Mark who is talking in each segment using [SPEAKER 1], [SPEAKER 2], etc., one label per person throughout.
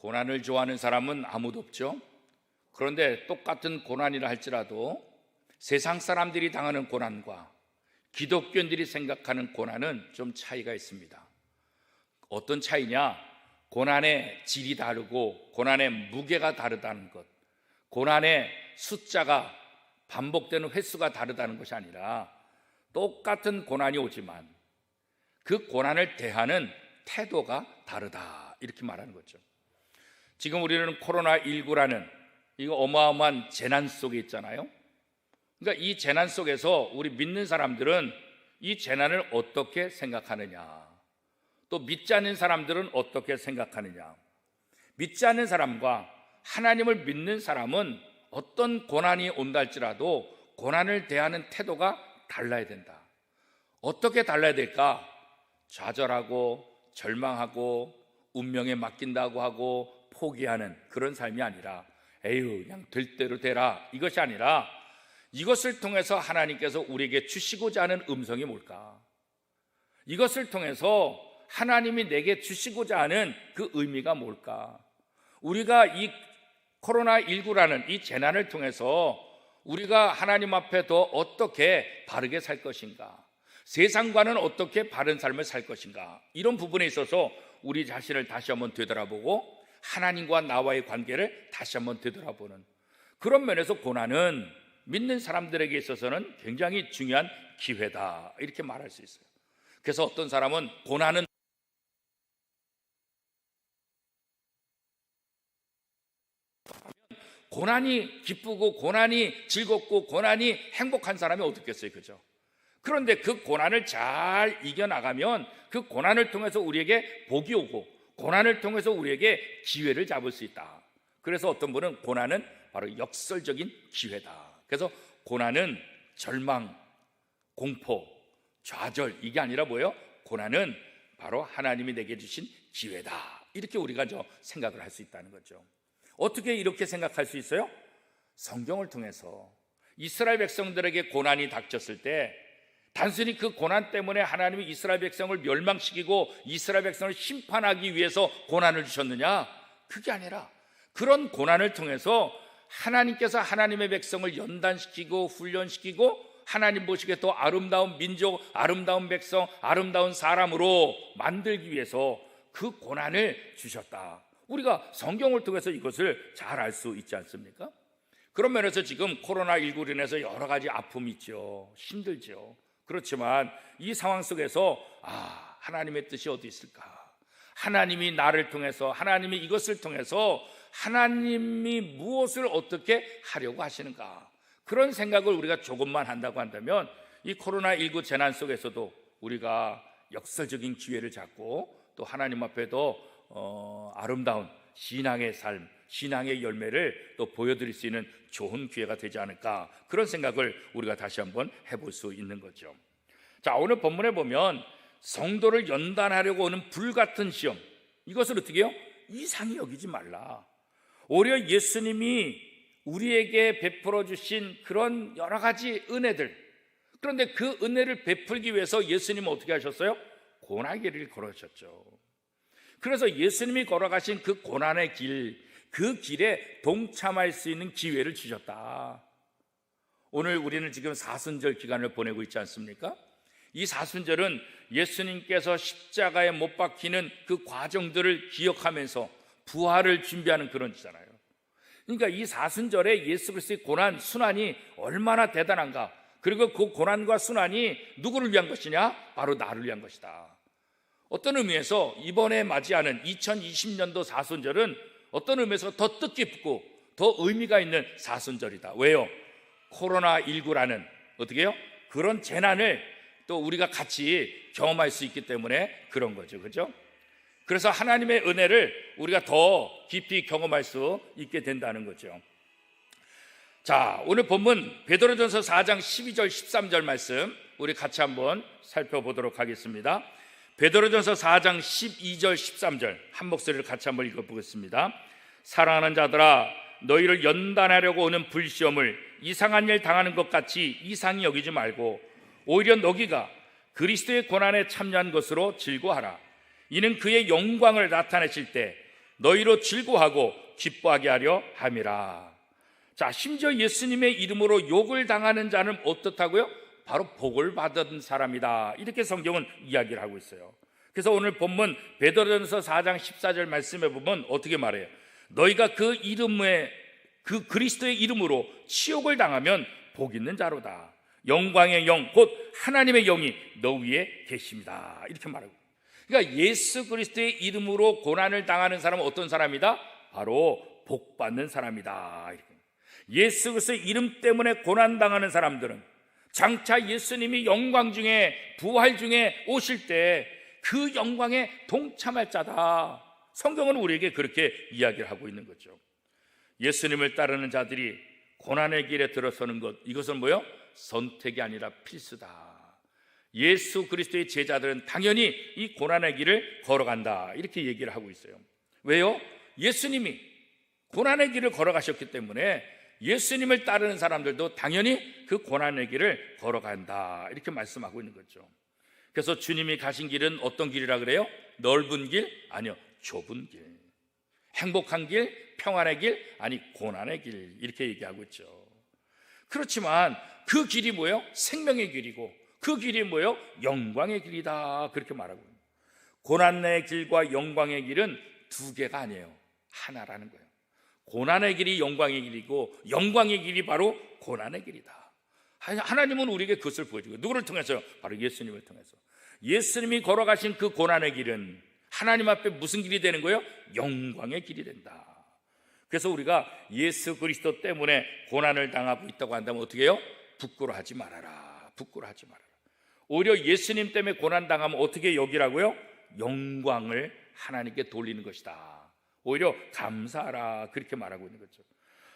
[SPEAKER 1] 고난을 좋아하는 사람은 아무도 없죠. 그런데 똑같은 고난이라 할지라도 세상 사람들이 당하는 고난과 기독교인들이 생각하는 고난은 좀 차이가 있습니다. 어떤 차이냐? 고난의 질이 다르고 고난의 무게가 다르다는 것, 고난의 숫자가 반복되는 횟수가 다르다는 것이 아니라 똑같은 고난이 오지만 그 고난을 대하는 태도가 다르다, 이렇게 말하는 거죠. 지금 우리는 코로나19라는 이거 어마어마한 재난 속에 있잖아요. 그러니까 이 재난 속에서 우리 믿는 사람들은 이 재난을 어떻게 생각하느냐, 또 믿지 않는 사람들은 어떻게 생각하느냐. 믿지 않는 사람과 하나님을 믿는 사람은 어떤 고난이 온다 할지라도 고난을 대하는 태도가 달라야 된다. 어떻게 달라야 될까? 좌절하고 절망하고 운명에 맡긴다고 하고 포기하는 그런 삶이 아니라 에휴 그냥 될 대로 되라, 이것이 아니라 이것을 통해서 하나님께서 우리에게 주시고자 하는 음성이 뭘까? 이것을 통해서 하나님이 내게 주시고자 하는 그 의미가 뭘까? 우리가 이 코로나19라는 이 재난을 통해서 우리가 하나님 앞에 더 어떻게 바르게 살 것인가? 세상과는 어떻게 바른 삶을 살 것인가? 이런 부분에 있어서 우리 자신을 다시 한번 되돌아보고 하나님과 나와의 관계를 다시 한번 되돌아보는 그런 면에서 고난은 믿는 사람들에게 있어서는 굉장히 중요한 기회다, 이렇게 말할 수 있어요. 그래서 어떤 사람은 고난이 기쁘고 고난이 즐겁고 고난이 행복한 사람이 어디 있겠어요, 그죠? 그런데 그 고난을 잘 이겨나가면 그 고난을 통해서 우리에게 복이 오고 고난을 통해서 우리에게 기회를 잡을 수 있다. 그래서 어떤 분은 고난은 바로 역설적인 기회다. 그래서 고난은 절망, 공포, 좌절, 이게 아니라 뭐예요? 고난은 바로 하나님이 내게 주신 기회다, 이렇게 우리가 생각을 할 수 있다는 거죠. 어떻게 이렇게 생각할 수 있어요? 성경을 통해서 이스라엘 백성들에게 고난이 닥쳤을 때 단순히 그 고난 때문에 하나님이 이스라엘 백성을 멸망시키고 이스라엘 백성을 심판하기 위해서 고난을 주셨느냐? 그게 아니라 그런 고난을 통해서 하나님께서 하나님의 백성을 연단시키고 훈련시키고 하나님 보시기에 더 아름다운 민족, 아름다운 백성, 아름다운 사람으로 만들기 위해서 그 고난을 주셨다. 우리가 성경을 통해서 이것을 잘 알 수 있지 않습니까? 그런 면에서 지금 코로나19로 인해서 여러 가지 아픔이 있죠. 힘들죠. 그렇지만 이 상황 속에서 하나님의 뜻이 어디 있을까? 하나님이 나를 통해서, 하나님이 이것을 통해서 하나님이 무엇을 어떻게 하려고 하시는가? 그런 생각을 우리가 조금만 한다고 한다면 이 코로나19 재난 속에서도 우리가 역설적인 기회를 잡고 또 하나님 앞에도 아름다운 신앙의 삶, 신앙의 열매를 또 보여드릴 수 있는 좋은 기회가 되지 않을까, 그런 생각을 우리가 다시 한번 해볼 수 있는 거죠. 자, 오늘 본문에 보면 성도를 연단하려고 오는 불같은 시험, 이것을 어떻게 해요? 이상히 여기지 말라. 오히려 예수님이 우리에게 베풀어 주신 그런 여러 가지 은혜들, 그런데 그 은혜를 베풀기 위해서 예수님은 어떻게 하셨어요? 고난길을 걸으셨죠. 그래서 예수님이 걸어가신 그 고난의 길, 그 길에 동참할 수 있는 기회를 주셨다. 오늘 우리는 지금 사순절 기간을 보내고 있지 않습니까? 이 사순절은 예수님께서 십자가에 못 박히는 그 과정들을 기억하면서 부활을 준비하는 그런 주잖아요. 그러니까 이 사순절에 예수 그리스도의 고난, 순환이 얼마나 대단한가. 그리고 그 고난과 순환이 누구를 위한 것이냐? 바로 나를 위한 것이다. 어떤 의미에서 이번에 맞이하는 2020년도 사순절은 어떤 의미에서 더 뜻깊고 더 의미가 있는 사순절이다. 왜요? 코로나19라는 어떻게 해요? 그런 재난을 또 우리가 같이 경험할 수 있기 때문에 그런 거죠. 그렇죠? 그래서 하나님의 은혜를 우리가 더 깊이 경험할 수 있게 된다는 거죠. 자, 오늘 본문 베드로전서 4장 12절 13절 말씀 우리 같이 한번 살펴보도록 하겠습니다. 베드로전서 4장 12절 13절 한 목소리를 같이 한번 읽어보겠습니다. 사랑하는 자들아, 너희를 연단하려고 오는 불시험을 이상한 일 당하는 것 같이 이상히 여기지 말고 오히려 너희가 그리스도의 고난에 참여한 것으로 즐거워하라. 이는 그의 영광을 나타내실 때 너희로 즐거워하고 기뻐하게 하려 함이라. 자, 심지어 예수님의 이름으로 욕을 당하는 자는 어떻다고요? 바로 복을 받은 사람이다. 이렇게 성경은 이야기를 하고 있어요. 그래서 오늘 본문 베드로전서 4장 14절 말씀에 보면 어떻게 말해요? 너희가 그 이름에, 그 그리스도의 이름으로 치욕을 당하면 복 있는 자로다. 영광의 영 곧 하나님의 영이 너 위에 계십니다. 이렇게 말하고, 그러니까 예수 그리스도의 이름으로 고난을 당하는 사람은 어떤 사람이다? 바로 복 받는 사람이다. 이렇게. 예수 그리스도의 이름 때문에 고난 당하는 사람들은 장차 예수님이 영광 중에, 부활 중에 오실 때 그 영광에 동참할 자다. 성경은 우리에게 그렇게 이야기를 하고 있는 거죠. 예수님을 따르는 자들이 고난의 길에 들어서는 것, 이것은 뭐요? 선택이 아니라 필수다. 예수 그리스도의 제자들은 당연히 이 고난의 길을 걸어간다. 이렇게 얘기를 하고 있어요. 왜요? 예수님이 고난의 길을 걸어가셨기 때문에 예수님을 따르는 사람들도 당연히 그 고난의 길을 걸어간다. 이렇게 말씀하고 있는 거죠. 그래서 주님이 가신 길은 어떤 길이라 그래요? 넓은 길? 아니요, 좁은 길. 행복한 길, 평안의 길, 아니 고난의 길. 이렇게 얘기하고 있죠. 그렇지만 그 길이 뭐예요? 생명의 길이고 그 길이 뭐예요? 영광의 길이다. 그렇게 말하고 있습니다. 고난의 길과 영광의 길은 두 개가 아니에요. 하나라는 거예요. 고난의 길이 영광의 길이고 영광의 길이 바로 고난의 길이다. 하나님은 우리에게 그것을 보여주고, 누구를 통해서요? 바로 예수님을 통해서. 예수님이 걸어가신 그 고난의 길은 하나님 앞에 무슨 길이 되는 거예요? 영광의 길이 된다. 그래서 우리가 예수 그리스도 때문에 고난을 당하고 있다고 한다면 어떻게 해요? 부끄러워하지 말아라. 부끄러워하지 말아라. 오히려 예수님 때문에 고난 당하면 어떻게 여기라고요? 영광을 하나님께 돌리는 것이다. 오히려 감사하라. 그렇게 말하고 있는 거죠.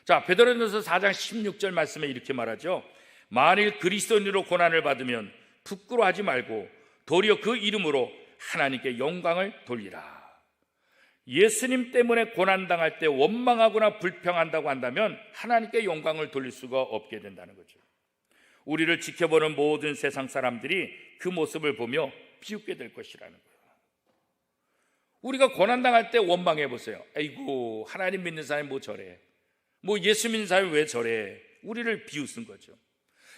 [SPEAKER 1] 자, 베드로전서 4장 16절 말씀에 이렇게 말하죠. 만일 그리스도인으로 고난을 받으면 부끄러워하지 말고 도리어 그 이름으로 하나님께 영광을 돌리라. 예수님 때문에 고난당할 때 원망하거나 불평한다고 한다면 하나님께 영광을 돌릴 수가 없게 된다는 거죠. 우리를 지켜보는 모든 세상 사람들이 그 모습을 보며 비웃게 될 것이라는 거예요. 우리가 고난당할 때 원망해 보세요. 아이고, 하나님 믿는 사람이 뭐 저래, 뭐 예수 믿는 사람이 왜 저래. 우리를 비웃은 거죠.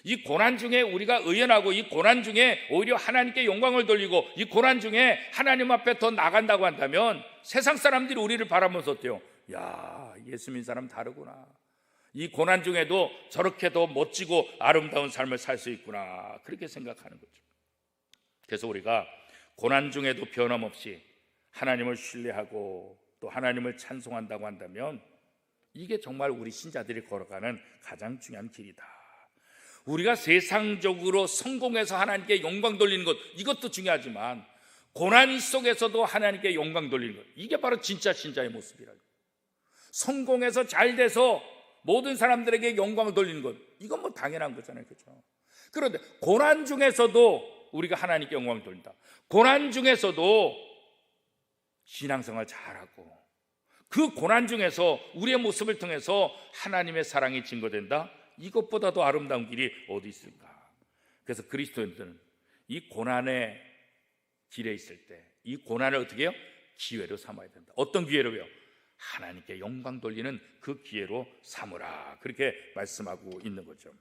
[SPEAKER 1] 이 고난 중에 우리가 의연하고, 이 고난 중에 오히려 하나님께 영광을 돌리고, 이 고난 중에 하나님 앞에 더 나간다고 한다면 세상 사람들이 우리를 바라보면서 어때요? 야, 예수 믿는 사람 다르구나. 이 고난 중에도 저렇게 더 멋지고 아름다운 삶을 살 수 있구나. 그렇게 생각하는 거죠. 그래서 우리가 고난 중에도 변함없이 하나님을 신뢰하고 또 하나님을 찬송한다고 한다면 이게 정말 우리 신자들이 걸어가는 가장 중요한 길이다. 우리가 세상적으로 성공해서 하나님께 영광 돌리는 것, 이것도 중요하지만 고난 속에서도 하나님께 영광 돌리는 것, 이게 바로 진짜 신자의 모습이라고. 성공해서 잘 돼서 모든 사람들에게 영광을 돌리는 것, 이건 뭐 당연한 거잖아요. 그렇죠? 그런데 고난 중에서도 우리가 하나님께 영광을 돌린다. 고난 중에서도 신앙생활 잘하고 그 고난 중에서 우리의 모습을 통해서 하나님의 사랑이 증거된다. 이것보다도 아름다운 길이 어디 있을까? 그래서 그리스도인들은 이 고난의 길에 있을 때 이 고난을 어떻게 해요? 기회로 삼아야 된다. 어떤 기회로요? 하나님께 영광 돌리는 그 기회로 삼으라. 그렇게 말씀하고 있는 거죠.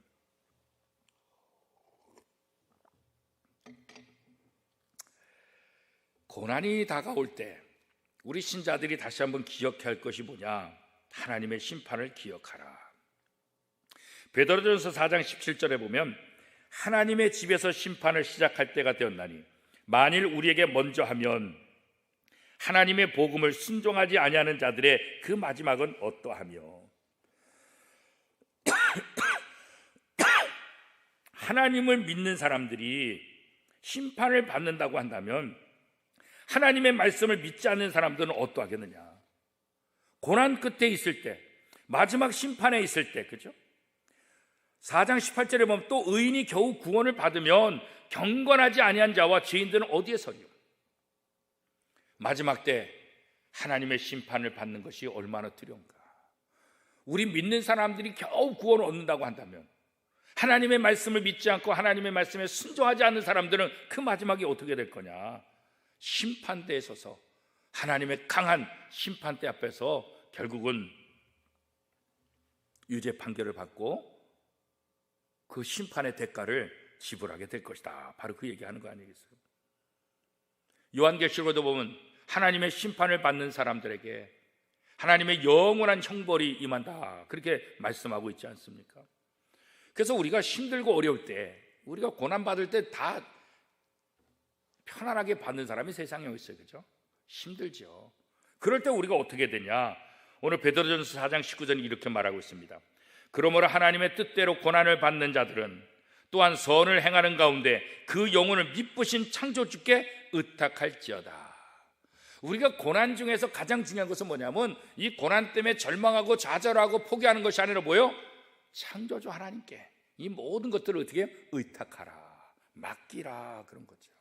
[SPEAKER 1] 고난이 다가올 때 우리 신자들이 다시 한번 기억해야 할 것이 뭐냐? 하나님의 심판을 기억하라. 베드로전서 4장 17절에 보면 하나님의 집에서 심판을 시작할 때가 되었나니 만일 우리에게 먼저 하면 하나님의 복음을 순종하지 아니하는 자들의 그 마지막은 어떠하며. 하나님을 믿는 사람들이 심판을 받는다고 한다면 하나님의 말씀을 믿지 않는 사람들은 어떠하겠느냐? 고난 끝에 있을 때, 마지막 심판에 있을 때, 그죠? 4장 18절에 보면 또 의인이 겨우 구원을 받으면 경건하지 아니한 자와 죄인들은 어디에 서리요? 마지막 때 하나님의 심판을 받는 것이 얼마나 두려운가. 우리 믿는 사람들이 겨우 구원을 얻는다고 한다면 하나님의 말씀을 믿지 않고 하나님의 말씀에 순종하지 않는 사람들은 그 마지막이 어떻게 될 거냐? 심판대에 서서 하나님의 강한 심판대 앞에서 결국은 유죄 판결을 받고 그 심판의 대가를 지불하게 될 것이다. 바로 그 얘기하는 거 아니겠어요? 요한계시록에도 보면 하나님의 심판을 받는 사람들에게 하나님의 영원한 형벌이 임한다, 그렇게 말씀하고 있지 않습니까? 그래서 우리가 힘들고 어려울 때, 우리가 고난받을 때 다 편안하게 받는 사람이 세상에 있어요. 그죠? 힘들죠. 그럴 때 우리가 어떻게 되냐? 오늘 베드로전서 4장 19절이 이렇게 말하고 있습니다. 그러므로 하나님의 뜻대로 고난을 받는 자들은 또한 선을 행하는 가운데 그 영혼을 미쁘신 창조주께 의탁할지어다. 우리가 고난 중에서 가장 중요한 것은 뭐냐면 이 고난 때문에 절망하고 좌절하고 포기하는 것이 아니라 뭐예요? 창조주 하나님께 이 모든 것들을 어떻게 의탁하라, 맡기라, 그런 거죠.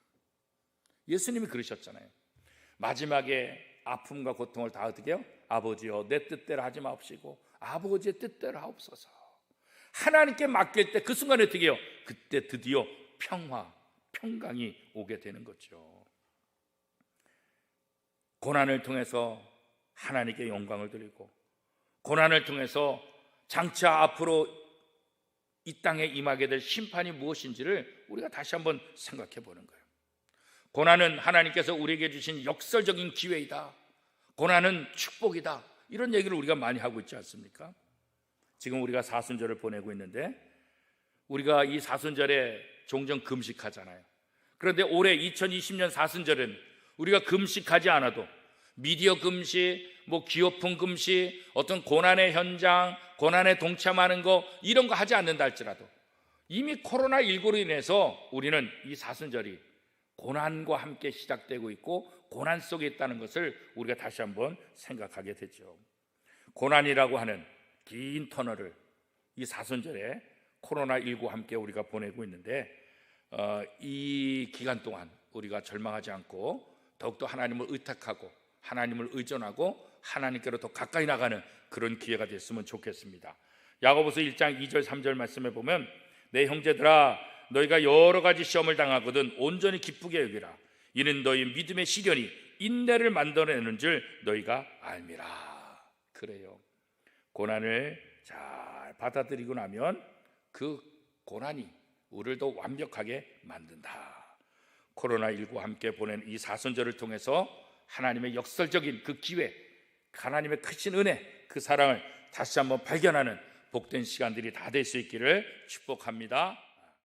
[SPEAKER 1] 예수님이 그러셨잖아요. 마지막에 아픔과 고통을 다 어떻게 해요? 아버지여 내 뜻대로 하지 마옵시고 아버지의 뜻대로 하옵소서. 하나님께 맡길 때 그 순간에 어떻게 해요? 그때 드디어 평강이 오게 되는 거죠. 고난을 통해서 하나님께 영광을 드리고, 고난을 통해서 장차 앞으로 이 땅에 임하게 될 심판이 무엇인지를 우리가 다시 한번 생각해 보는 거예요. 고난은 하나님께서 우리에게 주신 역설적인 기회이다, 고난은 축복이다, 이런 얘기를 우리가 많이 하고 있지 않습니까? 지금 우리가 사순절을 보내고 있는데 우리가 이 사순절에 종종 금식하잖아요. 그런데 올해 2020년 사순절은 우리가 금식하지 않아도 미디어 금식, 기업품 금식, 어떤 고난의 현장, 고난에 동참하는 거 이런 거 하지 않는다 할지라도 이미 코로나19로 인해서 우리는 이 사순절이 고난과 함께 시작되고 있고 고난 속에 있다는 것을 우리가 다시 한번 생각하게 되죠. 고난이라고 하는 긴 터널을 이 사순절에 코로나19와 함께 우리가 보내고 있는데 이 기간 동안 우리가 절망하지 않고 더욱더 하나님을 의탁하고 하나님을 의존하고 하나님께로 더 가까이 나가는 그런 기회가 됐으면 좋겠습니다. 야고보서 1장 2절 3절 말씀에 보면 내 형제들아 너희가 여러 가지 시험을 당하거든 온전히 기쁘게 여기라. 이는 너희 믿음의 시련이 인내를 만들어내는 줄 너희가 알미라. 그래요. 고난을 잘 받아들이고 나면 그 고난이 우리를 더 완벽하게 만든다. 코로나19와 함께 보낸 이 사순절을 통해서 하나님의 역설적인 그 기회, 하나님의 크신 은혜, 그 사랑을 다시 한번 발견하는 복된 시간들이 다 될 수 있기를 축복합니다.